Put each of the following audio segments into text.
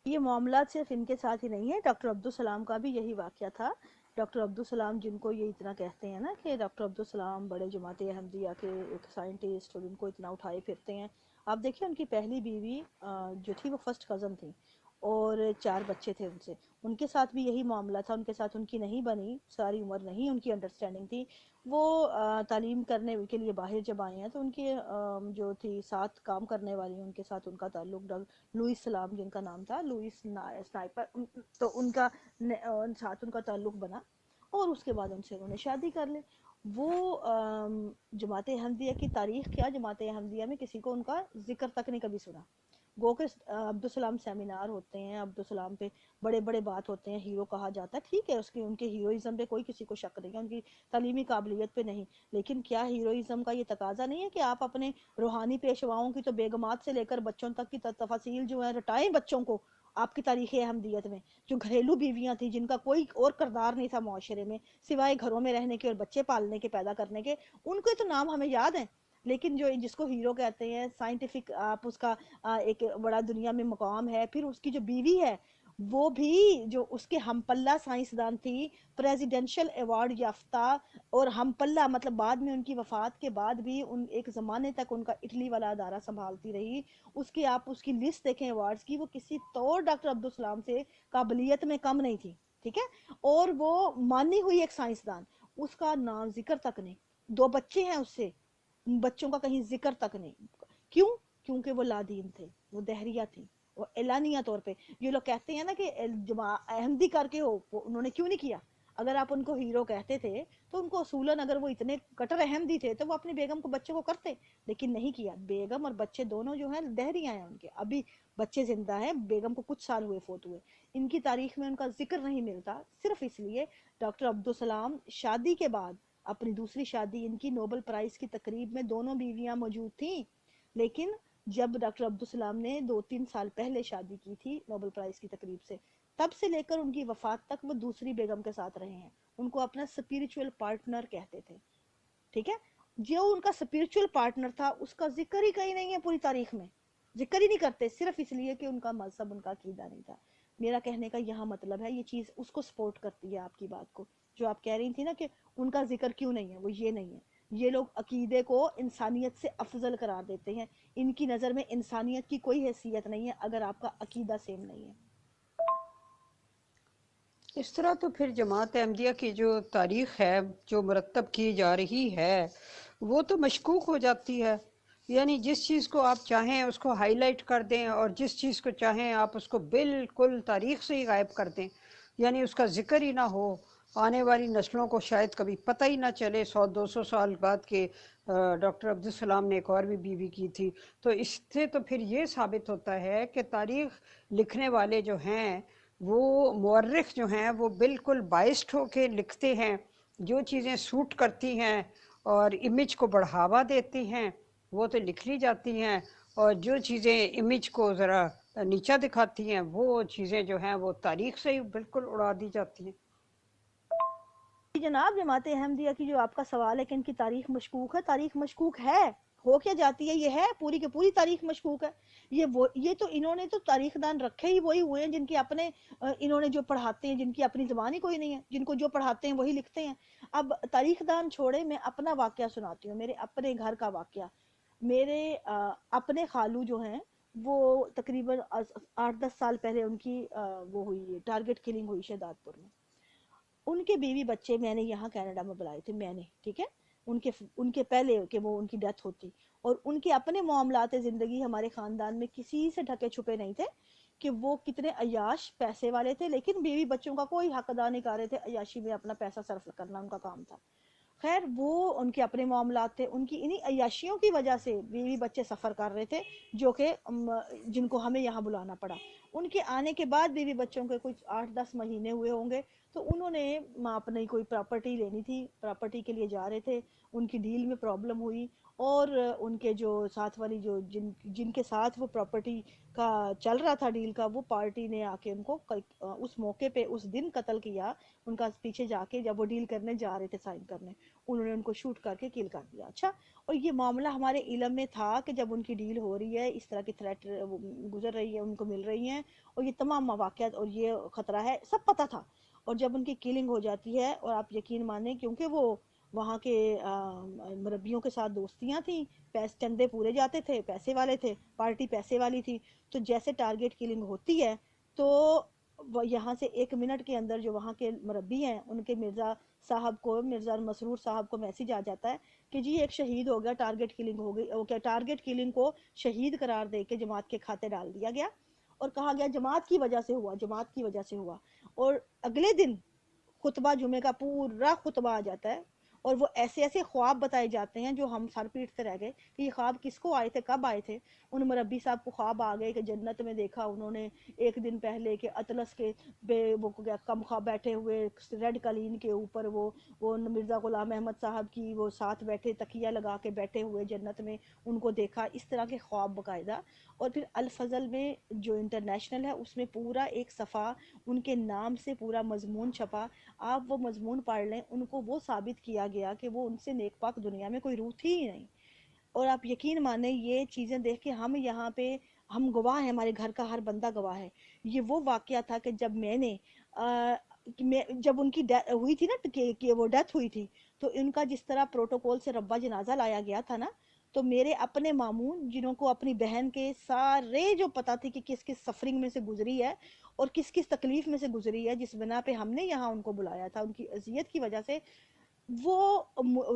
یہ معاملات صرف ان کے ساتھ ہی نہیں ہے، ڈاکٹر عبدالسلام کا بھی یہی واقعہ تھا۔ ڈاکٹر عبدالسلام جن کو یہ اتنا کہتے ہیں نا کہ ڈاکٹر عبدالسلام بڑے جماعت احمدیہ کے ایک سائنٹسٹ، اور ان کو اتنا اٹھائے پھرتے ہیں، آپ دیکھیں ان کی پہلی بیوی جو تھی وہ فرسٹ کزن تھی، اور 4 بچے تھے ان سے، ان کے ساتھ بھی یہی معاملہ تھا، ان کے ساتھ ان کی نہیں بنی، ساری عمر نہیں ان کی انڈرسٹینڈنگ تھی۔ وہ تعلیم کرنے کے لیے باہر جب آئے ہیں تو ان کے جو تھی ساتھ کام کرنے والی، ان کے ساتھ ان کا تعلق لوئس سلام جن کا نام تھا، لوئس سنائپر، تو ان کا ساتھ ان کا تعلق بنا، اور اس کے بعد ان سے انہوں نے شادی کر لی۔ وہ جماعت احمدیہ کی تاریخ کیا، جماعت احمدیہ میں کسی کو ان کا ذکر تک نہیں کبھی سنا۔ گو کہ عبدالسلام سیمینار ہوتے ہیں، عبدالسلام پہ بڑے بڑے بات ہوتے ہیں، ہیرو کہا جاتا ہے، ٹھیک ہے، اس کی ان کے ہیروئزم پہ کوئی کسی کو شک نہیں ہے، ان کی تعلیمی قابلیت پہ نہیں، لیکن کیا ہیروئزم کا یہ تقاضا نہیں ہے کہ آپ اپنے روحانی پیشواؤں کی تو بیگمات سے لے کر بچوں تک کی تفاصیل جو ہے رٹائیں بچوں کو آپ کی تاریخ احمدیت میں؟ جو گھریلو بیویاں تھیں جن کا کوئی اور کردار نہیں تھا معاشرے میں سوائے گھروں میں رہنے کے اور بچے پالنے کے، پیدا کرنے کے، ان کے تو نام ہمیں یاد ہیں، لیکن جو جس کو ہیرو کہتے ہیں سائنٹیفک، آپ اس کا ایک بڑا دنیا میں مقام ہے، پھر اس کی جو بیوی ہے وہ بھی جو اس کے ہم پلہ سائنسدان تھی، پریزیڈنشل ایوارڈ یافتہ، اور ہم پلہ مطلب بعد میں ان کی وفات کے بعد بھی ان ایک زمانے تک ان کا اٹلی والا ادارہ سنبھالتی رہی، اس کی آپ اس کی لسٹ دیکھیں ایوارڈز کی، وہ کسی طور ڈاکٹر عبدالسلام سے قابلیت میں کم نہیں تھی، ٹھیک ہے، اور وہ مانی ہوئی ایک سائنسدان، اس کا نام ذکر تک نہیں، 2 بچے ہیں اس سے، بچوں کا کہیں ذکر تک نہیں، کیوں؟ کیونکہ وہ لادین تھے، وہ دہریہ تھی، وہ اعلانیہ طور پہ، یہ لوگ کہتے ہیں نا کہ احمدی کر کے ہو، وہ انہوں نے کیوں نہیں کیا؟ اگر آپ ان کو ہیرو کہتے تھے تو ان کو اصولاً اگر وہ اتنے کٹر احمدی تھے تو وہ اپنی بیگم کو بچوں کو کرتے، لیکن نہیں کیا، بیگم اور بچے دونوں جو ہیں دہریہ ہیں، ان کے ابھی بچے زندہ ہیں، بیگم کو کچھ سال ہوئے فوت ہوئے، ان کی تاریخ میں ان کا ذکر نہیں ملتا، صرف اس لیے ڈاکٹر عبدالسلام شادی کے بعد اپنی دوسری شادی، ان کی نوبل پرائز کی تقریب میں دونوں بیویاں موجود تھیں، لیکن جب ڈاکٹر عبدالسلام نے 2-3 سال پہلے شادی کی تھی نوبل پرائز کی تقریب سے، تب سے لے کر ان کی وفات تک وہ دوسری بیگم کے ساتھ رہے ہیں، ان کو اپنا اسپریچول پارٹنر کہتے تھے، ٹھیک ہے، جو ان کا اسپریچول پارٹنر تھا اس کا ذکر ہی کہیں نہیں ہے پوری تاریخ میں، ذکر ہی نہیں کرتے، صرف اس لیے کہ ان کا مذہب، ان کا عقیدہ نہیں تھا۔ میرا کہنے کا یہاں مطلب ہے، یہ چیز اس کو سپورٹ کرتی ہے آپ کی بات کو، جو آپ کہہ رہی تھی نا کہ ان کا ذکر کیوں نہیں ہے، وہ یہ نہیں ہے، یہ لوگ عقیدے کو انسانیت سے افضل قرار دیتے ہیں، ان کی نظر میں انسانیت کی کوئی حیثیت نہیں ہے اگر آپ کا عقیدہ سیم نہیں ہے۔ اس طرح تو پھر جماعت احمدیہ کی جو تاریخ ہے جو مرتب کی جا رہی ہے وہ تو مشکوک ہو جاتی ہے، یعنی جس چیز کو آپ چاہیں اس کو ہائی لائٹ کر دیں، اور جس چیز کو چاہیں آپ اس کو بالکل تاریخ سے ہی غائب کر دیں، یعنی اس کا ذکر ہی نہ ہو، آنے والی نسلوں کو شاید کبھی پتہ ہی نہ چلے 100-200 سال بعد کے ڈاکٹر عبدالسلام نے ایک اور بھی بیوی کی تھی۔ تو اس سے تو پھر یہ ثابت ہوتا ہے کہ تاریخ لکھنے والے جو ہیں وہ مورخ جو ہیں وہ بالکل بائسڈ ہو کے لکھتے ہیں، جو چیزیں سوٹ کرتی ہیں اور امیج کو بڑھاوا دیتی ہیں وہ تو لکھ لی جاتی ہیں، اور جو چیزیں امیج کو ذرا نیچا دکھاتی ہیں وہ چیزیں جو ہیں وہ تاریخ سے ہی بالکل اڑا دی جاتی ہیں۔ جی جناب، جماعت احمدیہ کی جو آپ کا سوال ہے کہ ان کی تاریخ مشکوک ہے، تاریخ مشکوک ہے، ہو کیا جاتی ہے، یہ ہے پوری کی پوری تاریخ مشکوک ہے، یہ تو انہوں نے تو تاریخ دان رکھے ہی وہی ہوئے ہیں جن کے اپنے انہوں نے جو پڑھاتے ہیں، جن کی اپنی زبان ہی کوئی نہیں ہے، جن کو جو پڑھاتے ہیں وہی لکھتے ہیں۔ اب تاریخ دان چھوڑے، میں اپنا واقعہ سناتی ہوں، میرے اپنے گھر کا واقعہ۔ میرے اپنے خالو جو ہیں وہ تقریباً 8-10 سال پہلے ان کی وہ ہوئی، ٹارگٹ کلنگ ہوئی شہداد پور میں، ان کے بیوی بچے میں نے یہاں کینیڈا میں بلائے تھے، میں نے، ٹھیک ہے، ان کے پہلے کہ وہ ان کی ڈیتھ ہوتی، اور ان کے اپنے معاملات زندگی ہمارے خاندان میں کسی سے ڈھکے چھپے نہیں تھے کہ وہ کتنے عیاش پیسے والے تھے، لیکن بیوی بچوں کا کوئی حق ادا نہیں کر رہے تھے، عیاشی میں اپنا پیسہ صرف کرنا ان کا کام تھا۔ خیر وہ ان کے اپنے معاملات تھے، ان کی انہی عیاشیوں کی وجہ سے بیوی بچے سفر کر رہے تھے، جو کہ جن کو ہمیں یہاں بلانا پڑا۔ ان کے آنے کے بعد بیوی بچوں کے کچھ 8-10 مہینے ہوئے ہوں گے، تو انہوں نے اپنی کوئی پراپرٹی لینی تھی، پراپرٹی کے لیے جا رہے تھے، ان کی ڈیل میں پرابلم ہوئی، اور ان کے جو ساتھ والی جو جن کے ساتھ وہ پراپرٹی کا چل رہا تھا ڈیل کا، وہ پارٹی نے آ کے ان کو اس موقع پہ اس دن قتل کیا، ان کا پیچھے جا کے جب وہ ڈیل کرنے جا رہے تھے سائن کرنے، انہوں نے ان کو شوٹ کر کے کل کر دیا۔ اچھا، اور یہ معاملہ ہمارے علم میں تھا کہ جب ان کی ڈیل ہو رہی ہے، اس طرح کی تھریٹ گزر رہی ہے، ان کو مل رہی ہیں، اور یہ تمام مواقعات اور یہ خطرہ ہے، سب پتہ تھا۔ اور جب ان کی کلنگ ہو جاتی ہے، اور آپ یقین مانیں کیونکہ وہ وہاں کے مربیوں کے ساتھ دوستیاں تھیں، چندے پورے جاتے تھے، پیسے والے تھے، پارٹی پیسے والی تھی، تو جیسے ٹارگٹ کلنگ ہوتی ہے تو یہاں سے 1 منٹ کے اندر جو وہاں کے مربی ہیں ان کے مرزا صاحب کو، مرزا مسرور صاحب کو میسج آ جاتا ہے کہ جی ایک شہید ہو گیا، ٹارگٹ کلنگ ہو گئی، اوکے، ٹارگٹ کلنگ کو شہید قرار دے کے جماعت کے کھاتے ڈال دیا گیا، اور کہا گیا جماعت کی وجہ سے ہوا، جماعت کی وجہ سے ہوا۔ اور اگلے دن خطبہ جمعے کا پورا خطبہ آ جاتا ہے، اور وہ ایسے ایسے خواب بتائے جاتے ہیں جو ہم سر پیٹتے رہ گئے کہ یہ خواب کس کو آئے تھے، کب آئے تھے۔ ان مربی صاحب کو خواب آ گئے کہ جنت میں دیکھا انہوں نے ایک دن پہلے کہ اطلس کے بے وہ کم خواب بیٹھے ہوئے ریڈ قالین کے اوپر، وہ مرزا غلام احمد صاحب کی وہ ساتھ بیٹھے تکیہ لگا کے بیٹھے ہوئے جنت میں، ان کو دیکھا، اس طرح کے خواب باقاعدہ۔ اور پھر الفضل میں جو انٹرنیشنل ہے اس میں پورا ایک صفحہ ان کے نام سے پورا مضمون چھپا، آپ وہ مضمون پڑھ لیں، ان کو وہ ثابت کیا گیا کہ وہ ان سے نیک پاک دنیا میں کوئی روح تھی ہی نہیں۔ اور آپ یقین مانیں یہ چیزیں دیکھ کے ہم یہاں پہ ہم گواہ ہیں، ہمارے گھر کا ہر بندہ گواہ ہے۔ یہ وہ واقعہ تھا کہ جب میں نے جب ان کی ہوئی تھی نا کہ وہ ڈیتھ ہوئی تھی، تو ان کا جس طرح پروٹوکول سے ربا جنازہ لایا گیا تھا نا، تو میرے اپنے مامون جنہوں کو اپنی بہن کے سارے جو پتہ تھی کہ کس کس سفرنگ میں سے گزری ہے اور کس کس تکلیف میں سے گزری ہے، جس بنا پہ ہم نے یہاں ان کو بلایا تھا ان کی اذیت کی وجہ سے، وہ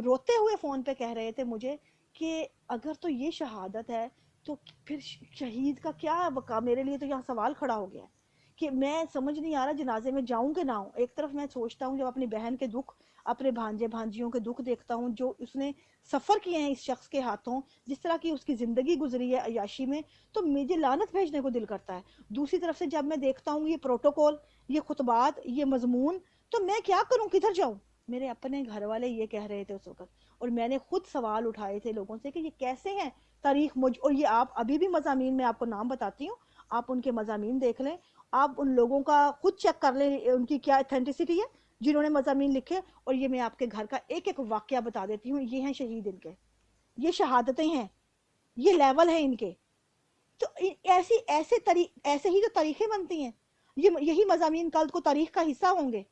روتے ہوئے فون پہ کہہ رہے تھے مجھے کہ اگر تو یہ شہادت ہے تو پھر شہید کا کیا بقا۔ میرے لیے تو یہاں سوال کھڑا ہو گیا ہے کہ میں سمجھ نہیں آ رہا جنازے میں جاؤں کہ نہ ہوں۔ ایک طرف میں سوچتا ہوں جب اپنی بہن کے دکھ، اپنے بھانجے بھانجیوں کے دکھ دیکھتا ہوں جو اس نے سفر کیے ہیں اس شخص کے ہاتھوں، جس طرح کی اس کی زندگی گزری ہے عیاشی میں، تو مجھے لعنت بھیجنے کو دل کرتا ہے۔ دوسری طرف سے جب میں دیکھتا ہوں یہ پروٹوکول، یہ خطبات، یہ مضمون، تو میں کیا کروں، کدھر جاؤں؟ میرے اپنے گھر والے یہ کہہ رہے تھے اس وقت، اور میں نے خود سوال اٹھائے تھے لوگوں سے کہ یہ کیسے ہیں تاریخ اور یہ آپ ابھی بھی مضامین میں آپ کو نام بتاتی ہوں، آپ ان کے مضامین دیکھ لیں، آپ ان لوگوں کا خود چیک کر لیں ان کی کیا اتھینٹسٹی ہے جنہوں نے مضامین لکھے، اور یہ میں آپ کے گھر کا ایک ایک واقعہ بتا دیتی ہوں، یہ ہیں شہید ان کے، یہ شہادتیں ہیں، یہ لیول ہیں ان کے۔ تو ایسے ہی تو تاریخیں بنتی ہیں، یہی مضامین کل کو تاریخ کا حصہ ہوں گے۔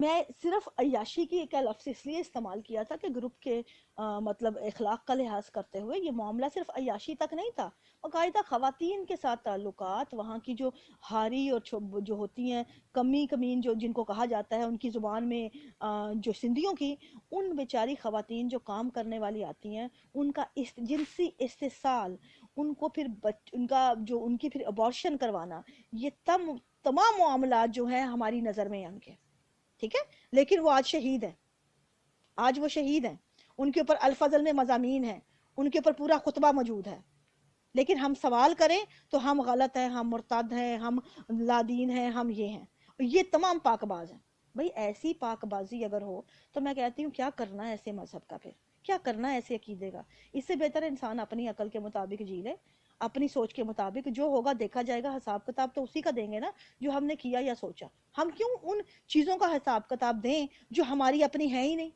میں صرف عیاشی کی ایک لفظ اس لیے استعمال کیا تھا کہ گروپ کے مطلب اخلاق کا لحاظ کرتے ہوئے یہ معاملہ صرف عیاشی تک نہیں تھا، باقاعدہ خواتین کے ساتھ تعلقات، وہاں کی جو ہاری اور جو ہوتی ہیں کمی کمین جو جن کو کہا جاتا ہے ان کی زبان میں، جو سندھیوں کی، ان بیچاری خواتین جو کام کرنے والی آتی ہیں، ان کا جنسی استحصال، ان کو پھر ان کا جو ان کی پھر ابارشن کروانا، یہ تمام معاملات جو ہیں ہماری نظر میں ہیں ان کے، ٹھیک ہے، لیکن وہ آج شہید ہیں، آج وہ شہید ہیں، ان کے اوپر الفضل میں مضامین ہیں، ان کے اوپر پورا خطبہ موجود ہے، لیکن ہم سوال کریں تو ہم غلط ہیں، ہم مرتد ہیں، ہم لادین ہیں، ہم یہ ہیں، یہ تمام پاک باز ہیں۔ بھئی ایسی پاک بازی اگر ہو تو میں کہتی ہوں کیا کرنا ہے ایسے مذہب کا، پھر کیا کرنا ہے ایسے عقیدے کا؟ اس سے بہتر انسان اپنی عقل کے مطابق جی لے، اپنی سوچ کے مطابق، جو ہوگا دیکھا جائے گا، حساب کتاب تو اسی کا دیں گے نا جو ہم نے کیا یا سوچا۔ ہم کیوں ان چیزوں کا حساب کتاب دیں جو ہماری اپنی ہیں ہی نہیں؟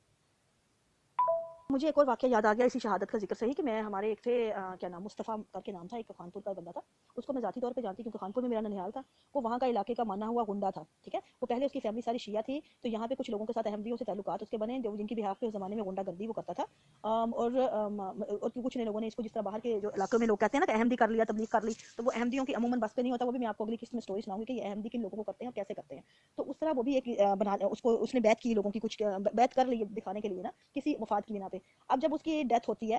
مجھے ایک اور واقعہ یاد آ گیا اسی شہادت کا ذکر سے ہی کہ میں ہمارے ایک تھے کیا نام، مصطفیٰ کر کے نام تھا، ایک خانپور کا بندہ تھا، اس کو میں ذاتی طور پہ جانتی کیونکہ خانپور میں میرا ننیال تھا، وہ وہاں کا علاقے کا مانا ہوا گنڈا تھا، ٹھیک ہے، وہ پہلے اس کی فیملی ساری شیعہ تھی، تو یہاں پہ کچھ لوگوں کے ساتھ احمدیوں سے تعلقات اس کے بنے جو جن کی بہاف پہ اس زمانے میں گنڈا گردی وہ کرتا تھا، اور کچھ نے لوگوں نے اس کو جس طرح باہر کے جو علاقوں میں لوگ کہتے ہیں نا کہ احمدی کر لیا، تبلیغ کر لی، تو وہ احمدیوں کی عموماً بس پہ نہیں ہوتا، وہ بھی میں آپ کو اگلی قسط میں اسٹوری سناؤں گی کہ یہ احمدی کن لوگوں کو کرتے ہیں اور کیسے کرتے ہیں۔ تو اس طرح وہ بھی ایک بنا اس کو اس نے بیعت کی لوگوں کی، کچھ بیعت کر لی دکھانے کے لیے نا کسی مفاد کی بنا پہ۔ اب جب اس کی ڈیتھ ہوتی ہے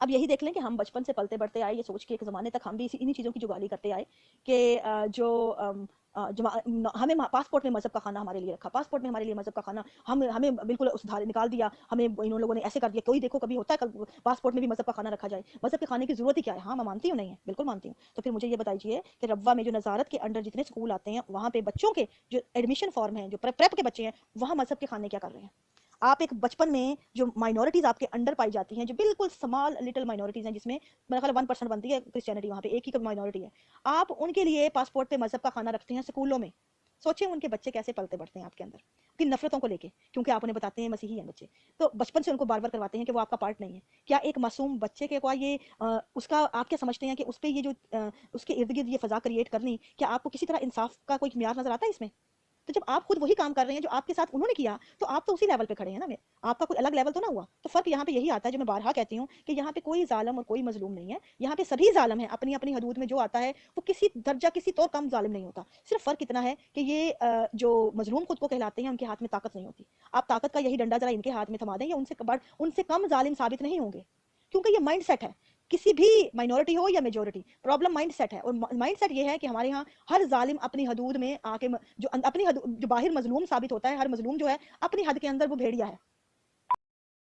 اب یہی دیکھ لیں کہ ہم بچپن سے پلتے بڑھتے آئے یہ سوچ کے ایک زمانے تک ہم بھی انہی چیزوں کی جگالی کرتے آئے کہ ہمیں پاسپورٹ میں مذہب کا کھانا ہمارے لیے رکھا، پاسپورٹ میں ہمارے لیے مذہب کا کھانا، ہمیں بالکل نکال دیا، ہمیں ان لوگوں نے ایسے کر دیا. کوئی دیکھو کبھی ہوتا ہے پاسپورٹ میں بھی مذہب کا کھانا رکھا جائے. مذہب کے کھانے کی ضرورت ہی کیا ہے؟ ہاں میں مانتی ہوں نہیں ہے، بالکل مانتی ہوں. تو پھر مجھے یہ بتائیے کہ ربوہ میں جو نظارت کے انڈر جتنے اسکول آتے ہیں وہاں پہ بچوں کے جو ایڈمیشن فارم ہیں، جو پریپ کے بچے ہیں، وہاں مذہب کے کھانے کیا کر رہے ہیں؟ آپ ایک بچپن میں جو مائنورٹیز آپ کے انڈر پائی جاتی ہیں، جو بالکل اسمال لٹل مائنورٹیز ہیں، جس میں میرا خیال 1% بنتی ہے کرسچینٹی، وہاں پہ ایک ہی مائنورٹی ہے، آپ ان کے لیے پاسپورٹ پہ مذہب کا کھانا رکھتے ہیں اسکولوں میں. سوچیں ان کے بچے کیسے پلتے بڑھتے ہیں آپ کے اندر کی نفرتوں کو لے کے، کیونکہ آپ انہیں بتاتے ہیں مسیحی ہیں بچے، تو بچپن سے ان کو بار بار کرواتے ہیں کہ وہ آپ کا پارٹ نہیں ہے. کیا ایک معصوم بچے کے کو یہ اس کا آپ کیا سمجھتے ہیں کہ اس پہ یہ جو اس کے ارد گرد یہ فضا کریٹ کرنی، کیا آپ کو کسی طرح انصاف کا کوئی معیار نظر آتا ہے اس میں؟ تو جب آپ خود وہی کام کر رہے ہیں جو آپ کے ساتھ انہوں نے کیا، تو آپ تو اسی لیول پہ کھڑے ہیں نا، آپ کا کوئی الگ لیول تو نہ ہوا. تو فرق یہاں پہ یہی آتا ہے جو میں بارہا کہتی ہوں کہ یہاں پہ کوئی ظالم اور کوئی مظلوم نہیں ہے، یہاں پہ سبھی ظالم ہیں. اپنی اپنی حدود میں جو آتا ہے وہ کسی درجہ کسی طور کم ظالم نہیں ہوتا. صرف فرق اتنا ہے کہ یہ جو مظلوم خود کو کہلاتے ہیں ان کے ہاتھ میں طاقت نہیں ہوتی. آپ طاقت کا یہی ڈنڈا ذرا ان کے ہاتھ میں تھما دیں، یا ان سے کم ظالم ثابت نہیں ہوں گے، کیونکہ یہ مائنڈ سیٹ ہے. کسی بھی مائنورٹی ہو یا میجورٹی، پرابلم مائنڈ سیٹ ہے. اور مائنڈ سیٹ یہ ہے کہ ہمارے ہاں ہر ظالم اپنی حدود میں آ کے جو باہر مظلوم ثابت ہوتا ہے، ہر مظلوم جو ہے اپنی حد کے اندر وہ بھیڑیا ہے.